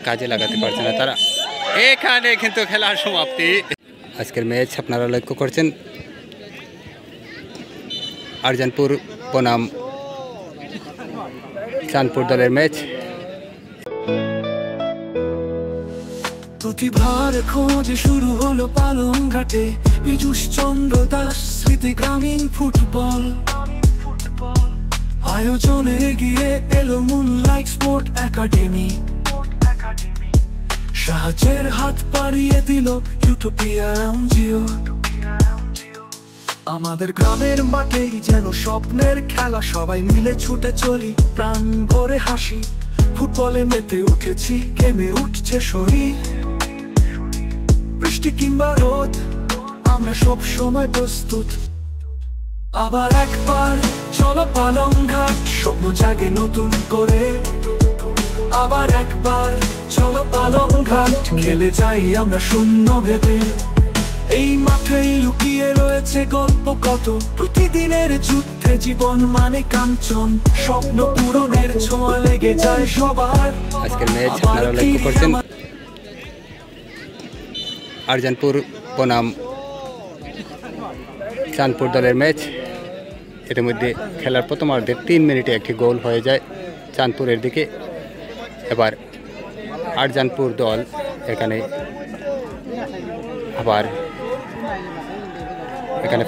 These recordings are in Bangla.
কাজে লাগাতে পারছে না তারা। এখানে কিন্তু খেলার সমাপ্তি। আজকের ম্যাচ আপনারা লক্ষ্য করছেন, আরজানপুর বনাম চাঁদপুর দলের ম্যাচ। প্রতিভার খোঁজে শুরু হলো পালংঘাটে, পীযূষ চন্দ্র দাস স্মৃতি গ্রামীণ ফুটবল আয়োজনে এগিয়ে এলো মুনলাইট স্পোর্ট একাডেমি। সাহায্যের হাত বাড়িয়ে দিল ইউটোপিয়া এনজিও। আমাদের গ্রামের মাঠেই যেন স্বপ্নের খেলা, সবাই মিলে ছুটে চলি প্রাণ ভরে হাসি। ফুটবলে মেতে উঠেছি, গেমে উঠছে শরীর। বৃষ্টি কিংবা রোদ আমরা সব সময় প্রস্তুত। আবার একবার চলো পালংঘাট, স্বপ্ন জাগে নতুন করে। আবার একবার চলো পালংঘাট, খেলে যাই আমরা শূন্য ভেবে। এই মাঠেই লুকিয়ে রয়েছে গল্প কত, প্রতিদিনের যুদ্ধে জীবন মানে কাঞ্চন। স্বপ্ন পূরণের ছোঁয়া লেগে যায় সবার। আজকের ম্যাচ আপনারা লক্ষ্য করছেন, আরজানপুর বনাম চাঁদপুর দলের ম্যাচ। এর মধ্যে খেলার প্রথমার্ধে 3 মিনিটে একটি গোল হয়ে যায় চাঁদপুরের দিকে। এবার আরজানপুর দল এখানে আবার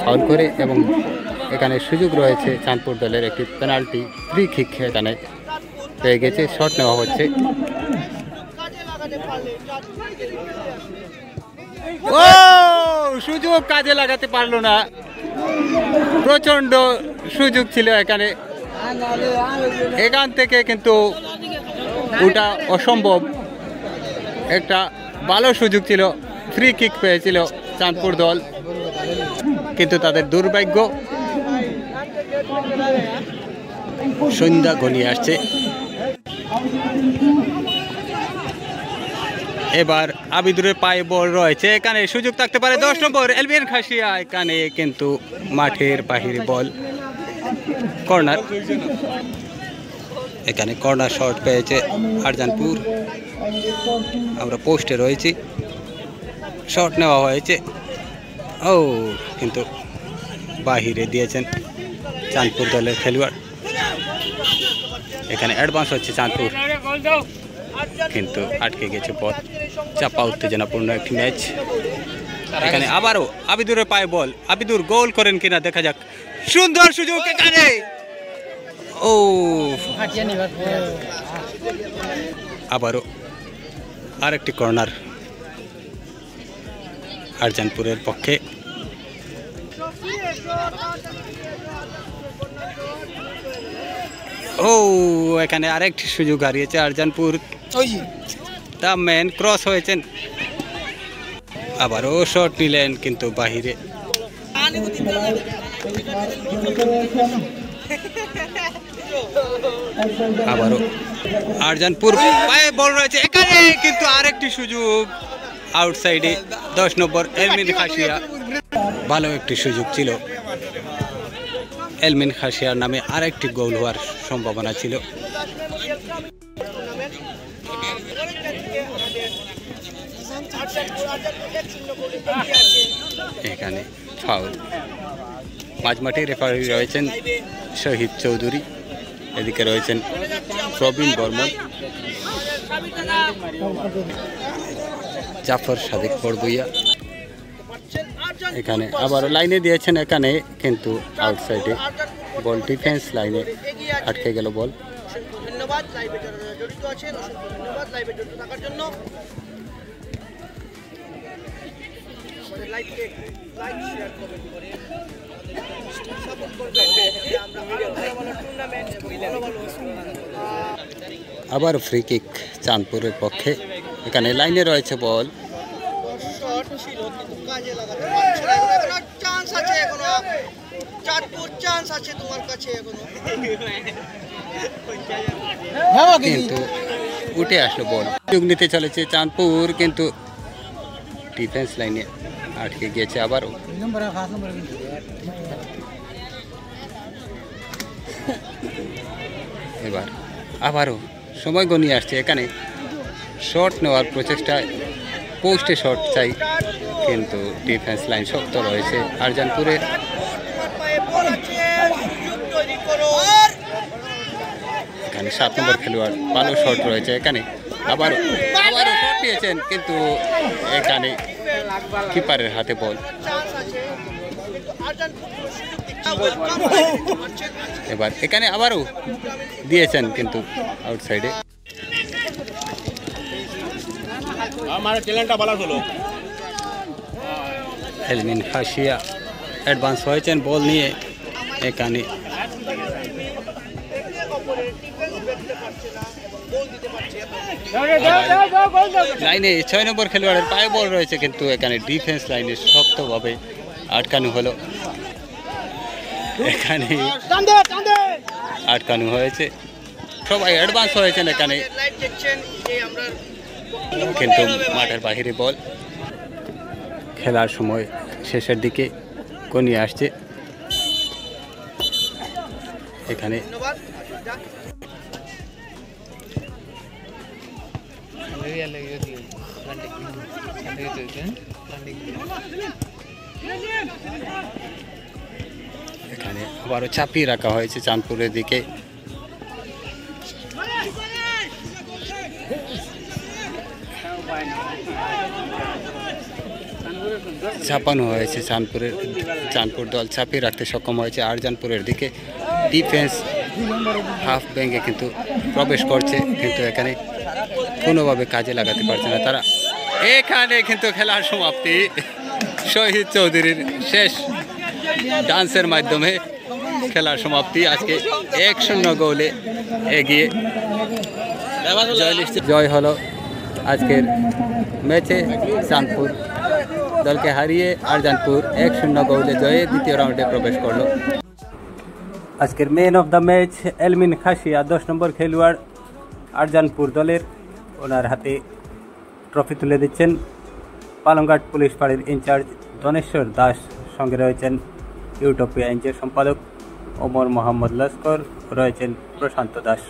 ফাউল করে এবং এখানে সুযোগ রয়েছে চাঁদপুর দলের একটি পেনাল্টি ফ্রি কিক এখানে পেয়ে গেছে। শট নেওয়া হচ্ছে। ও সুযোগ কাজে লাগাতে পারলো না, প্রচন্ড সুযোগ ছিল এখানে। এখান থেকে কিন্তু ওটা অসম্ভব, একটা ভালো সুযোগ ছিল, ফ্রি কিক পেয়েছিল চাঁদপুর দল, কিন্তু তাদের দুর্ভাগ্য। সন্ধ্যা ঘনিয়ে আসছে। এবার আবিদুরের পায়ে বল রয়েছে, এখানে সুযোগ থাকতে পারে। 10 নম্বর এলমিন খাসিয়া, এখানে কিন্তু মাঠের বাহিরে বল, কর্নার। এখানে কর্নার শট পেয়েছে আরজানপুর। আমরা পোস্টে রয়েছি, শট নেওয়া হয়েছে। ও কিন্তু বাহিরে দিয়েছেন চাঁদপুর দলের খেলোয়াড়। এখানে অ্যাডভান্স হচ্ছে চাঁদপুর, কিন্তু আটকে গেছে বল। চাপা উত্তেজনাপূর্ণ একটি ম্যাচ। এখানে আবারও আবিদুরের পায়ে বল, আবিদুর গোল করেন কিনা দেখা যাক। সুন্দর সুযোগ এখানে। ও আবারও আরেকটি কর্নার আরজানপুরের পক্ষে। ও এখানে আরেকটি সুযোগ হারিয়েছে আরজানপুর। তামেন ক্রস হয়েছেন, আবারও শট নিলেন কিন্তু বাহিরে। আবারও আরজানপুর পায়ে বল রয়েছে, এখানে কিন্তু আরেকটি সুযোগ আউটসাইডে। 10 নম্বর এলমিন খাসিয়া, ভালো একটি সুযোগ ছিল। এলমিন খাসিয়ার নামে আরেকটি গোল হওয়ার সম্ভাবনা ছিল। এখানে ফাউল। মাঝমাঠে রেফারি রয়েছেন শহীদ চৌধুরী, এদিকে রয়েছেন প্রবীণ বর্মন, জাফর সাদিক বড়বুইয়া। এখানে আবার লাইনে দিয়েছেন, এখানে কিন্তু আউটসাইডে বল, ডিফেন্স লাইনে আটকে গেল বল। ধন্যবাদ লাইভে যারা জড়িত আছেন, অসংখ্য ধন্যবাদ লাইভে জড়িত থাকার জন্য। আমাদের লাইভকে লাইক শেয়ার কমেন্ট করে সাপোর্ট করবেন। আমরা আরো ভালো ভালো টুর্নামেন্ট এবং ভালো ভালো আবার ফ্রি কিক চাঁদপুরের পক্ষে। এখানে লাইনে রয়েছে বল, শট ছিল কিন্তু কাজে লাগাতে পারছে না। এখনো চান্স আছে, এখনো চাঁদপুর চান্স আছে তোমার কাছে এখনো, কিন্তু উঠে আসলো বল। সুযোগ নিতে চলেছে চাঁদপুর, কিন্তু ডিফেন্স লাইনে আটকে গিয়েছে আবারও। এবার আবারও সময় গনিয়ে আসছে। এখানে শট নেওয়ার প্রচেষ্টায় পোস্টে শট চাই, কিন্তু ডিফেন্স লাইন শক্ত রয়েছে আরজানপুরের। এখানে 7 নম্বর খেলোয়াড় ভালো শট রয়েছে, এখানে আবারও শট নিয়েছেন, কিন্তু এখানে কিপারের হাতে বল। এবার এখানে আবারও দিয়েছেন, কিন্তু আউটসাইডে। এলমিন খাসিয়া অ্যাডভান্স হয়েছেন বল নিয়ে, এখানে লাইনে 6 নম্বর খেলোয়াড়ের পায়ে বল রয়েছে, কিন্তু এখানে ডিফেন্স লাইনে শক্তভাবে আটকানো হলো। এখানে আটকানো হয়েছে, সবাই অ্যাডভান্স হয়েছেন এখানে, কিন্তু মাঠের বাহিরে বল। খেলার সময় শেষের দিকে গনিয়ে আসছে। এখানে এখানে আবারও চাপিয়ে রাখা হয়েছে চাঁদপুরের দিকে। চাপানো হয়েছে চাঁদপুর দল চাপিয়ে রাখতে সক্ষম হয়েছে আরজানপুরের দিকে। ডিফেন্স হাফ ব্যাঙ্গে কিন্তু প্রবেশ করছে, কিন্তু এখানে কোনোভাবে কাজে লাগাতে পারছে না তারা। এখানে কিন্তু খেলার সমাপ্তি, শহীদ চৌধুরীর শেষ ডান্সের মাধ্যমে খেলার সমাপ্তি। আজকে 1-0 গোলে এগিয়ে জয় হলো আজকের ম্যাচে। চাঁদপুর দলকে হারিয়ে আরজানপুর 1-0 গোলে জয়ে দ্বিতীয় রাউন্ডে প্রবেশ করলো। আজকের man of the match Elmin Khasia, 10 number খেলোয়াড় আরজানপুর দলের। ওনার হাতে ট্রফি তুলে দিচ্ছেন পালংঘাট পুলিশ ফাঁড়ির ইনচার্জ ধনেশ্বর দাস। সঙ্গে রয়েছেন ইউটোপিয়া ইঞ্চের সম্পাদক ওমর মোহাম্মদ লস্কর, রয়েছেন প্রশান্ত Das.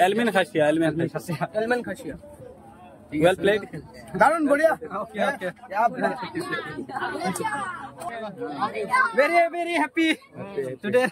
এলমিন Khasia well played. Darun बढ़िया. Okay. Very happy today.